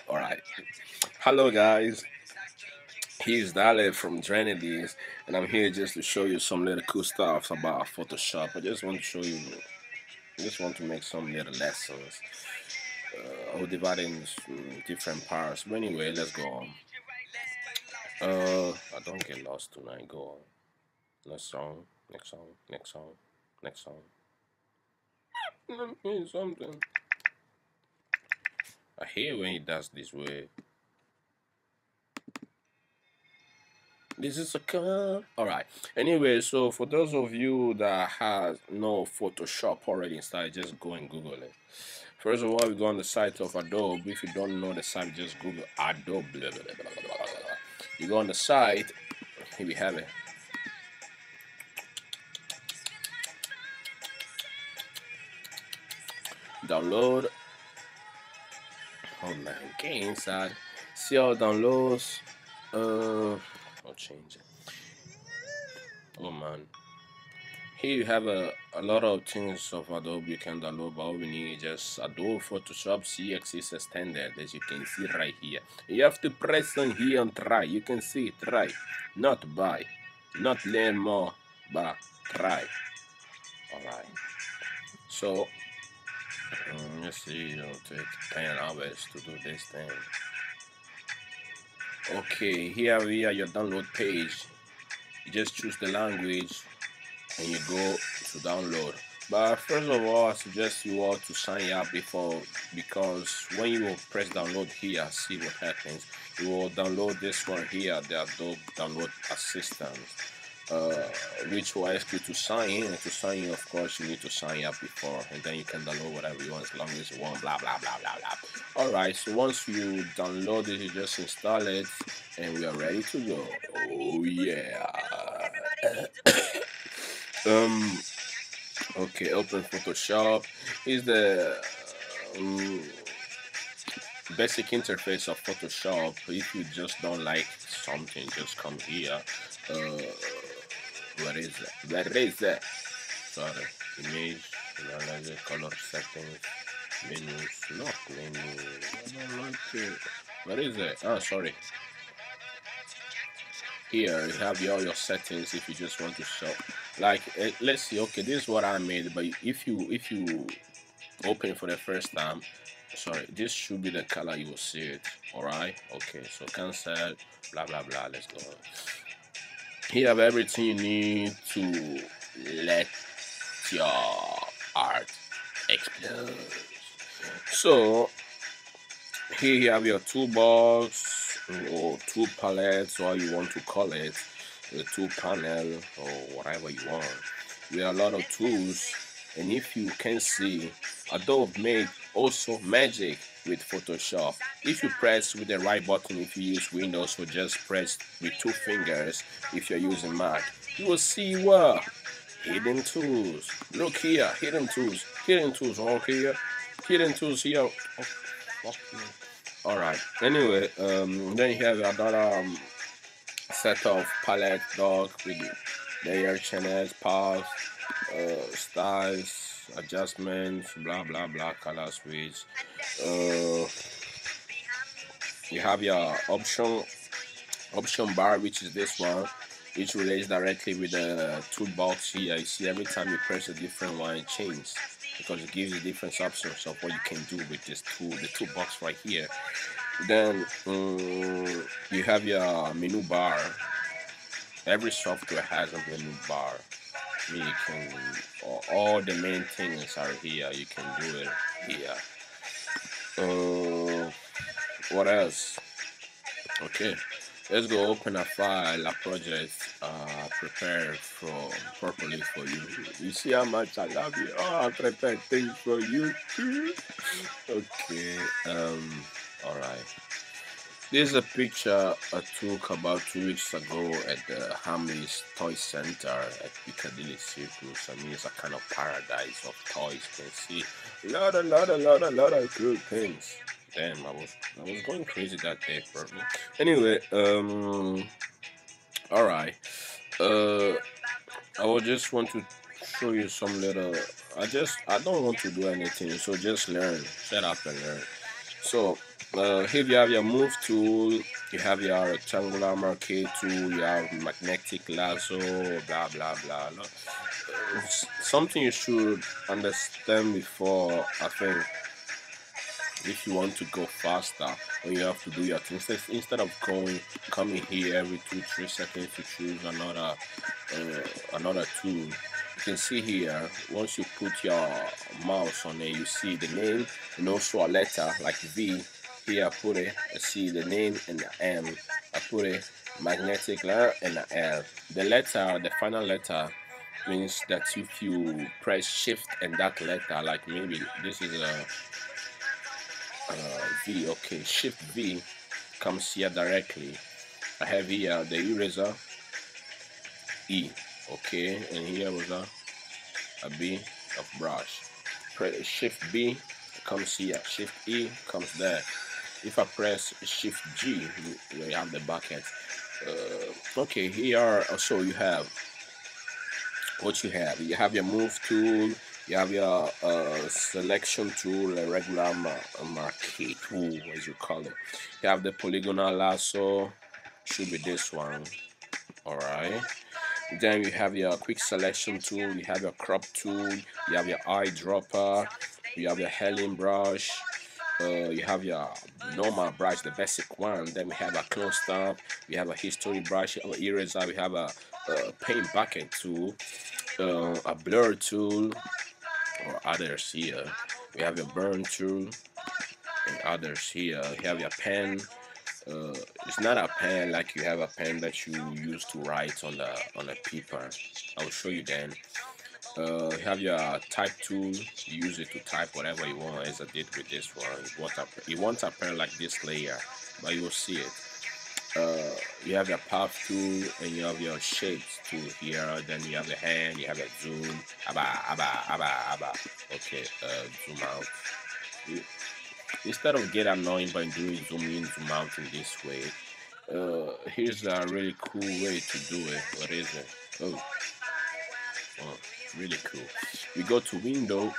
All right. Hello, guys. Here's Dale from Drenadies, and I'm here just to show you some little cool stuff about Photoshop. I just want to show you, I just want to make some little lessons. I'll divide it in different parts. But anyway, let's go on. I don't get lost tonight. Go on. Next song, next song, next song, next song. Let me hear something. I hate when he does this way. This is a car. All right. Anyway, so for those of you that has no Photoshop already installed, just go and Google it. First of all, we go on the site of Adobe. If you don't know the site, just Google Adobe. Blah, blah, blah, blah, blah, blah. You go on the site. Here we have it. Download. Oh man, get inside. See all downloads. I'll change it. Oh man. Here you have a lot of things of Adobe you can download, but all we need is just Adobe Photoshop CX extended, as you can see right here. You have to press on here and try. You can see it, try. Not buy, not learn more, but try. Alright. So, let's see, it'll take 10 hours to do this thing. Okay, here we are your download page. You just choose the language and you go to download. But first of all, I suggest you all to sign up before, because when you will press download here, see what happens. You will download this one here, the Adobe Download Assistant, which will ask you to sign in. And to sign in, of course, you need to sign up before, and then you can download whatever you want as long as you want. Blah blah blah blah blah. All right. So once you download it, you just install it, and we are ready to go. Oh yeah. um Okay, open Photoshop is the um, basic interface of Photoshop. If you just don't like something, just come here. Uh, what is it? Where is it? Sorry, image, analyze color settings, menus, not menu. I don't like it. What is it? Oh, sorry. Here you have all your settings if you just want to show. Like, let's see. Okay, this is what I made. But if you open for the first time, sorry, this should be the color you will see it. All right. Okay. So cancel. Blah blah blah. Let's go. Here you have everything you need to let your art explode. So here you have your toolbox or tool palette, or you want to call it, the tool panel or whatever you want. With a lot of tools, and if you can see, Adobe made also magic with Photoshop. If you press with the right button, if you use Windows, or just press with two fingers if you're using Mac, you will see what hidden tools. Look here, hidden tools all here, hidden tools here. Oh, fuck you. All right. Anyway, then you have another set of palette dock with layer channels, paths, styles, adjustments, blah blah blah, color switch. Uh, you have your option bar, which is this one, which relates directly with the toolbox here. You see, every time you press a different one, it changes because it gives you different options of what you can do with this tool, the toolbox right here. Then you have your menu bar. Every software has a menu bar. I mean, you can all the main things are here. You can do it here. What else? Okay, let's go open a file, a project prepared for properly for you. You see how much I love you. Oh, I prepared things for you too. Okay. All right. This is a picture I took about 2 weeks ago at the Hamleys Toy Center at Piccadilly Circus. I mean, it's a kind of paradise of toys. You can see lot of cool things. Damn, I was going crazy that day, probably. Anyway, all right. Uh, I would just want to show you some little. I don't want to do anything, so just learn. Shut up and learn. So here you have your move tool, you have your rectangular marquee tool, you have magnetic lasso, blah blah blah. Something you should understand before, I think, if you want to go faster when you have to do your things, instead of coming here every 2-3 seconds to choose another tool. You can see here, once you put your mouse on it, you see the name and also a letter like V. Here I put it, I see the name and the M. I put it magnetic letter and the L. The letter, the final letter, means that if you press shift and that letter, like maybe this is a V, okay, shift V comes here directly. I have here the eraser E, okay, and here was a B of brush. Press shift B comes here, shift E comes there. If I press shift G, you have the bucket. Okay, here also you have what you have. You have your move tool, you have your selection tool, a regular marquee tool, as you call it. You have the polygonal lasso, should be this one. Alright. Then you have your quick selection tool, you have your crop tool, you have your eyedropper, you have your Helen brush, you have your normal brush, the basic one. Then we have a clone stamp, we have a history brush, an eraser, we have a paint bucket tool, a blur tool, or others here. We have your burn tool and others here. You have your pen. It's not a pen like you have a pen that you use to write on a paper. I will show you then. You have your type tool. You use it to type whatever you want, as I did with this one. You want a pen like this layer, but you will see it. You have your path tool and you have your shapes tool here. Then you have the hand, you have your zoom. Okay, zoom out. Instead of get annoying by doing zoom in, zoom out in this way, here's a really cool way to do it. What is it? Oh, really cool. We go to window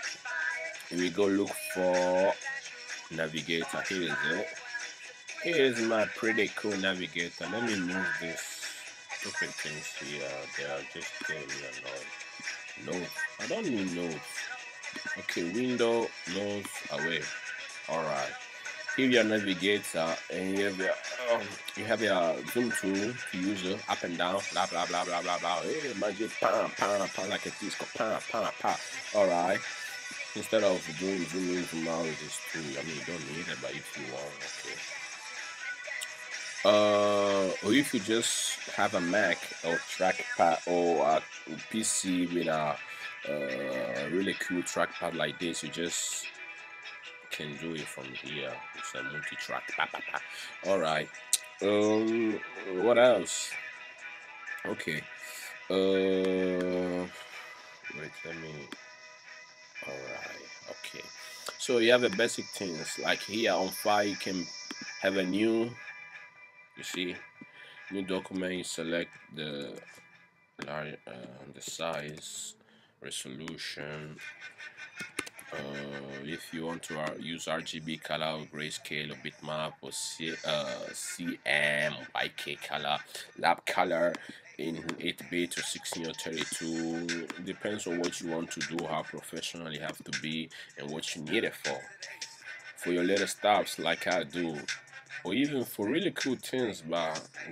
and we go look for navigator. Here is it. Here's my pretty cool navigator. Let me move this stupid things here. They are just getting me annoyed. Notes. I don't need notes. Okay, window, notes, away. Alright. Here your navigator and you have your zoom tool to use it up and down, blah blah blah blah blah blah. Hey, magic pam pam pam like a disco pam pam pam. Alright. Instead of doing zoom in zoom out with this tool, I mean you don't need it, but if you want, okay. Or if you just have a Mac or trackpad or a PC with a really cool trackpad like this, you just can do it from here. It's a multi-track. Alright. What else? Okay. Wait, let me. Alright. Okay. So you have the basic things like here on file. You can have a new. You see, new document. You select the size, resolution. If you want to use RGB color or grayscale or bitmap or CMYK color, lab color in 8-bit or 16 or 32, it depends on what you want to do, how professional you have to be, and what you need it for. For your little stuffs like I do, or even for really cool things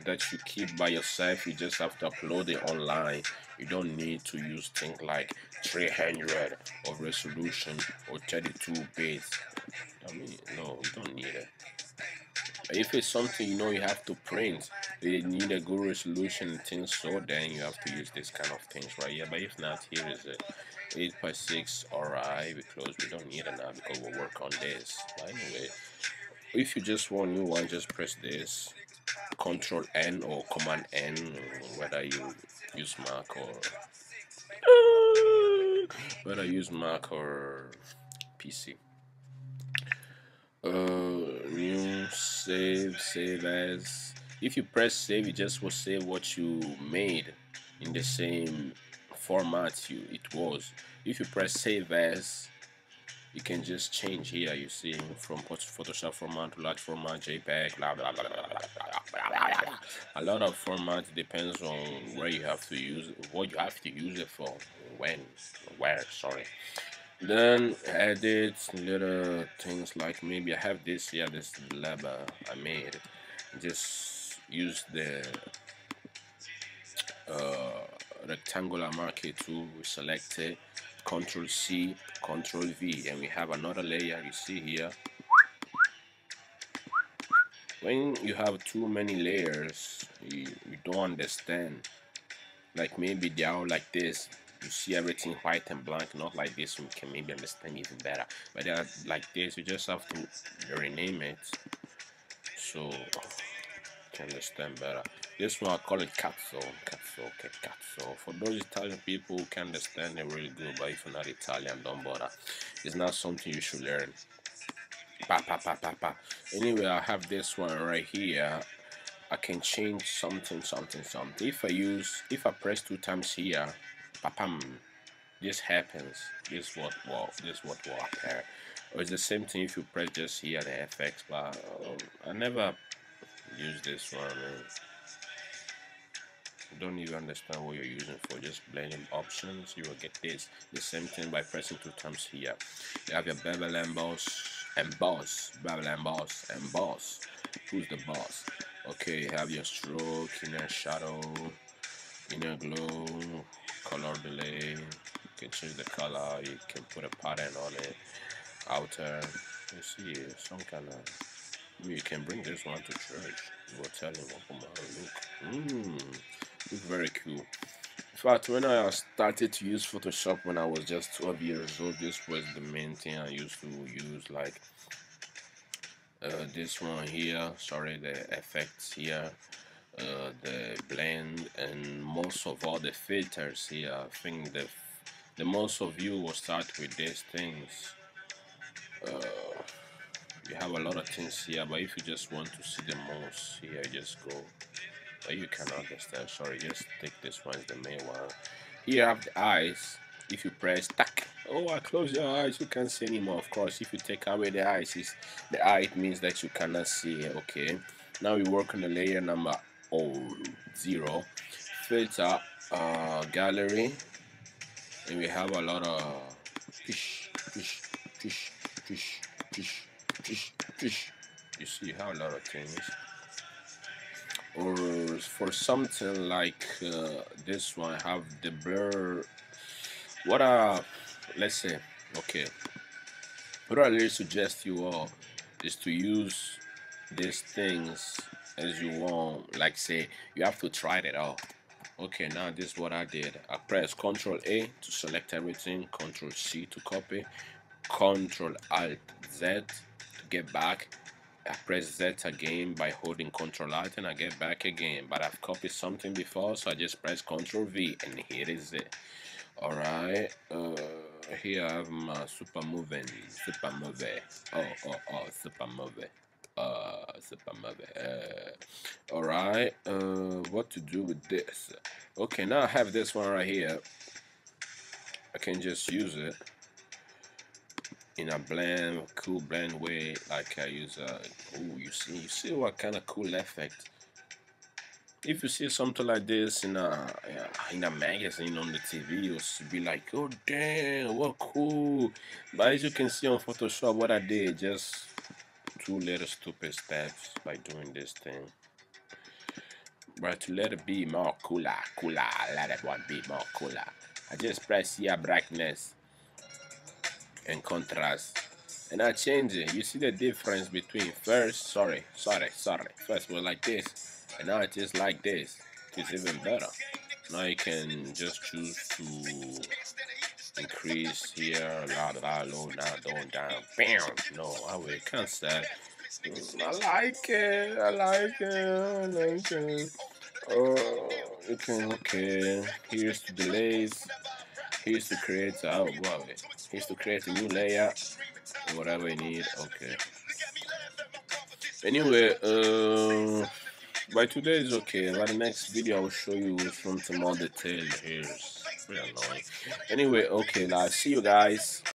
that you keep by yourself, you just have to upload it online. You don't need to use things like 300 of resolution or 32 bits. I mean, no, you don't need it. If it's something you have to print, you need a good resolution and things, so then you have to use this kind of things right here. But if not, here is it. 8x6, alright, because we don't need it now because we'll work on this. But anyway, if you just want new one, just press this Control N or Command N, whether you use Mac or PC. New, save as. If you press save, it just will save what you made in the same format it was. If you press save as, you can just change here. You see, from Photoshop format to large format, JPEG, blah blah blah blah blah blah blah. A lot of formats depends on where you have to use what you have to use it for, where. Sorry. Then edit little things like maybe I have this here, this lever I made. Just use the rectangular marquee tool, we select it, Control C, Control V, and we have another layer. You see here, when you have too many layers, you don't understand. Like maybe they are like this, you see everything white and blank, not like this. You can maybe understand even better, but they are like this. You just have to rename it so you can understand better. This one I call it cazzo, okay, cazzo. For those Italian people who can understand it really good, but if you're not Italian, don't bother. It's not something you should learn. Anyway, I have this one right here. I can change something. If I press 2 times here, papam, this happens. This what will appear. Or it's the same thing if you press just here the FX, but I never use this one. Don't even understand what you're using for. Just blending options, you will get this. The same thing by pressing 2 times here. You have your bevel emboss, bevel emboss. Who's the boss? Okay, you have your stroke, inner shadow, inner glow, color delay. You can change the color. You can put a pattern on it. Outer. You see some kind of. You can bring this one to church. You will tell him, oh my, look. Look very cool. In fact, when I started to use Photoshop when I was just 12 years old, this was the main thing I used to use. Like this one here, sorry, the effects here, the blend, and most of all the filters here. I think the most of you will start with these things. You have a lot of things here, but if you just want to see the most here, just go. But you cannot understand. Sorry, just take this one as the main one. Here I have the eyes. If you press tack, oh, I close your eyes, you can't see anymore. Of course, if you take away the eyes, it means that you cannot see. Okay, now we work on the layer number 0, filter, gallery, and we have a lot of fish. You see, you have a lot of things. Or for something like this one, I have the blur. Let's say, okay, what I really suggest you all is to use these things as you want. Like say, you have to try it out. Okay, now this is what I did. I press Ctrl A to select everything, Ctrl C to copy, Ctrl Alt Z to get back. I press Z again by holding Ctrl Alt and I get back again. But I've copied something before, so I just press Ctrl V and here is it. Alright, here I have my super movie. Super movie. Alright, what to do with this? Okay, now I have this one right here. I can just use it in a cool blend way, like I use you see what kind of cool effect. If you see something like this in a magazine on the TV, you'll be like, oh damn, what cool. But as you can see on Photoshop, what I did, just 2 little stupid steps by doing this thing. But to let it be more cooler, let it one be more cooler, I just press here brightness and contrast, and I change it. You see the difference between first was like this, and now it is like this. It's even better. Now you can just choose to increase here, low, now, down, bam. No, I will cancel. I like it. You can, okay. Here's the delays. Here's to create here's to create a new layer, whatever you need. Okay. Anyway, by today is okay. By the next video, I will show you something more detailed here. It's really annoying. Anyway, okay, like see you guys.